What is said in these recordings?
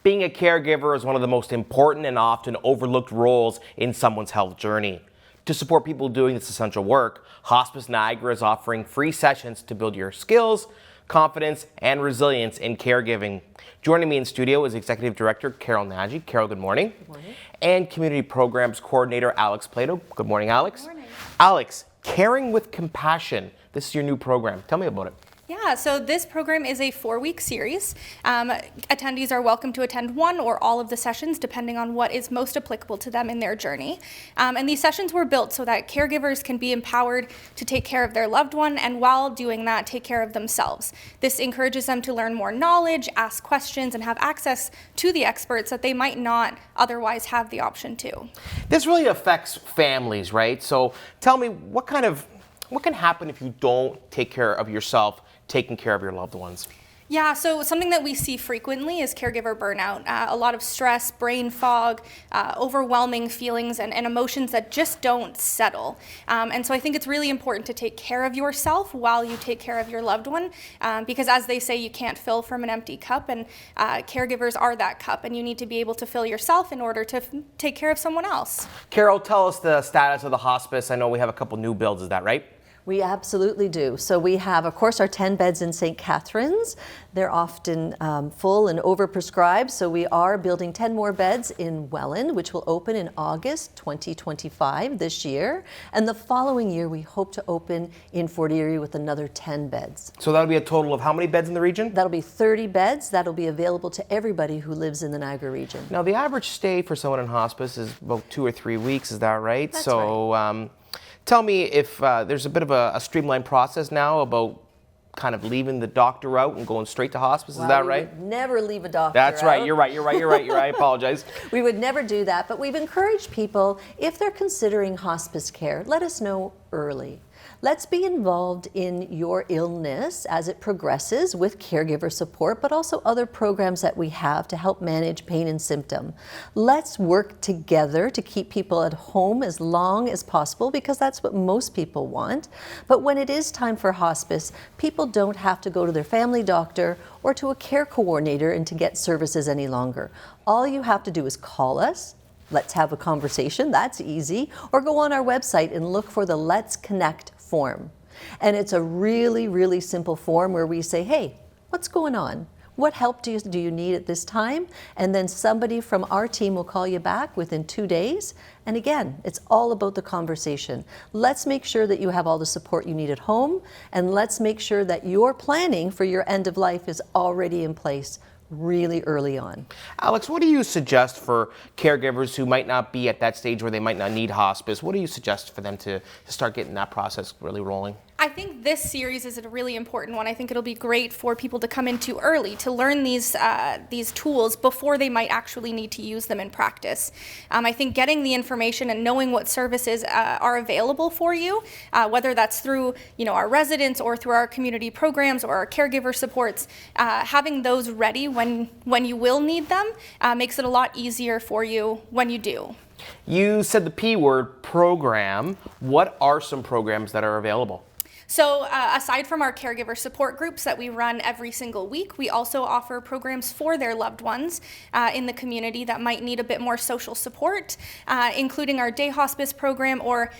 Being a caregiver is one of the most important and often overlooked roles in someone's health journey. To support people doing this essential work, Hospice Niagara is offering free sessions to build your skills, confidence, and resilience in caregiving. Joining me in studio is Executive Director Carol Nagy. Carol, good morning. Good morning. And Community Programs Coordinator Alex Plato. Good morning, Alex. Good morning. Alex, Caring with Compassion. This is your new program. Tell me about it. Yeah, so this program is a 4-week series. Attendees are welcome to attend one or all of the sessions depending on what is most applicable to them in their journey. And these sessions were built so that caregivers can be empowered to take care of their loved one and while doing that, take care of themselves. This encourages them to learn more knowledge, ask questions, and have access to the experts that they might not otherwise have the option to. This really affects families, right? So tell me, what can happen if you don't take care of yourself, taking care of your loved ones? Yeah, so something that we see frequently is caregiver burnout. A lot of stress, brain fog, overwhelming feelings and emotions that just don't settle. And so I think it's really important to take care of yourself while you take care of your loved one, because as they say, you can't fill from an empty cup, and caregivers are that cup, and you need to be able to fill yourself in order to take care of someone else. Carol, tell us the status of the hospice. I know we have a couple new builds, is that right? We absolutely do. So we have, of course, our 10 beds in St. Catharines. They're often full and overprescribed, so we are building 10 more beds in Welland, which will open in August 2025 this year. And the following year, we hope to open in Fort Erie with another 10 beds. So that'll be a total of how many beds in the region? That'll be 30 beds. That'll be available to everybody who lives in the Niagara region. Now, the average stay for someone in hospice is about 2 or 3 weeks, is that right? That's right. Tell me if there's a bit of a streamlined process now about kind of leaving the doctor out and going straight to hospice, is that right? We would never leave a doctor That's out. right, you're right. I apologize. We would never do that, but we've encouraged people, if they're considering hospice care, let us know early. Let's be involved in your illness as it progresses with caregiver support, but also other programs that we have to help manage pain and symptom. Let's work together to keep people at home as long as possible, because that's what most people want. But when it is time for hospice, people don't have to go to their family doctor or to a care coordinator and to get services any longer. All you have to do is call us. Let's have a conversation, that's easy, or go on our website and look for the Let's Connect form. And it's a really, really simple form where we say, hey, what's going on? What help do you need at this time? And then somebody from our team will call you back within 2 days. And again, it's all about the conversation. Let's make sure that you have all the support you need at home, and let's make sure that your planning for your end of life is already in place really early on. Alex, what do you suggest for caregivers who might not be at that stage where they might not need hospice? What do you suggest for them to start getting that process really rolling? I think this series is a really important one. I think it'll be great for people to come into early, to learn these tools before they might actually need to use them in practice. I think getting the information and knowing what services are available for you, whether that's through our residents or through our community programs or our caregiver supports, having those ready when you will need them makes it a lot easier for you when you do. You said the P word, program. What are some programs that are available? So aside from our caregiver support groups that we run every single week, we also offer programs for their loved ones in the community that might need a bit more social support, including our day hospice program or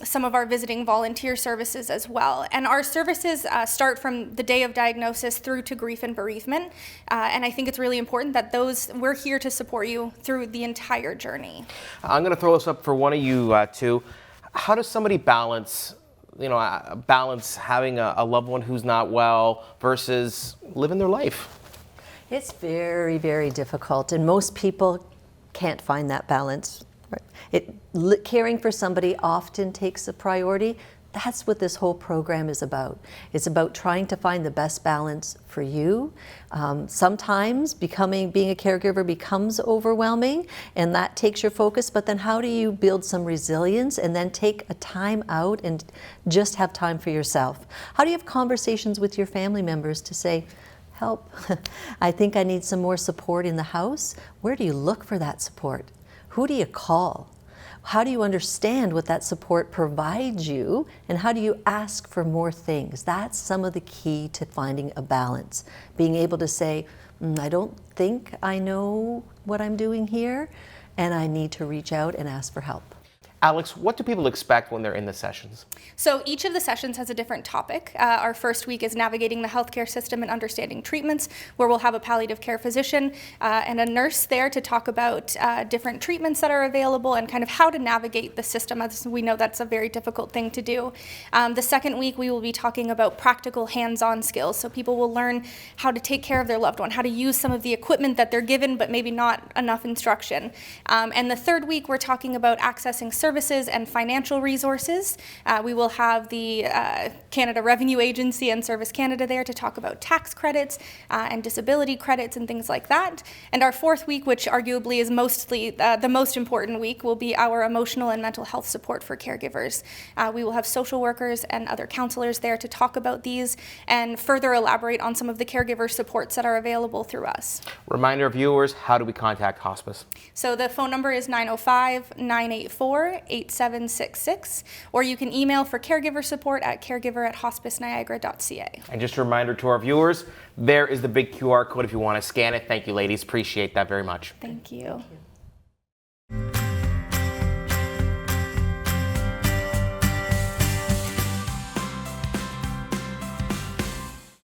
some of our visiting volunteer services as well. And our services start from the day of diagnosis through to grief and bereavement. And I think it's really important that we're here to support you through the entire journey. I'm going to throw this up for one of you two. How does somebody balance having a loved one who's not well versus living their life? It's very, very difficult, and most people can't find that balance. Caring for somebody often takes a priority. That's what this whole program is about. It's about trying to find the best balance for you. Sometimes being a caregiver becomes overwhelming, and that takes your focus, but then how do you build some resilience and then take a time out and just have time for yourself? How do you have conversations with your family members to say, help, I think I need some more support in the house? Where do you look for that support? Who do you call? How do you understand what that support provides you, and how do you ask for more things? That's some of the key to finding a balance. Being able to say, I don't think I know what I'm doing here, and I need to reach out and ask for help. Alex, what do people expect when they're in the sessions? So each of the sessions has a different topic. Our first week is navigating the healthcare system and understanding treatments, where we'll have a palliative care physician and a nurse there to talk about different treatments that are available and kind of how to navigate the system, as we know that's a very difficult thing to do. The second week we will be talking about practical hands-on skills, so people will learn how to take care of their loved one, how to use some of the equipment that they're given but maybe not enough instruction. And the third week we're talking about accessing services and financial resources. We will have the Canada Revenue Agency and Service Canada there to talk about tax credits and disability credits and things like that. And our fourth week, which arguably is mostly the most important week, will be our emotional and mental health support for caregivers. We will have social workers and other counselors there to talk about these and further elaborate on some of the caregiver supports that are available through us. Reminder of viewers, how do we contact hospice? So the phone number is 905-984-8766, or you can email for caregiver support at caregiver@hospiceniagara.ca. And just a reminder to our viewers, there is the big QR code if you want to scan it. Thank you, ladies. Appreciate that very much. Thank you.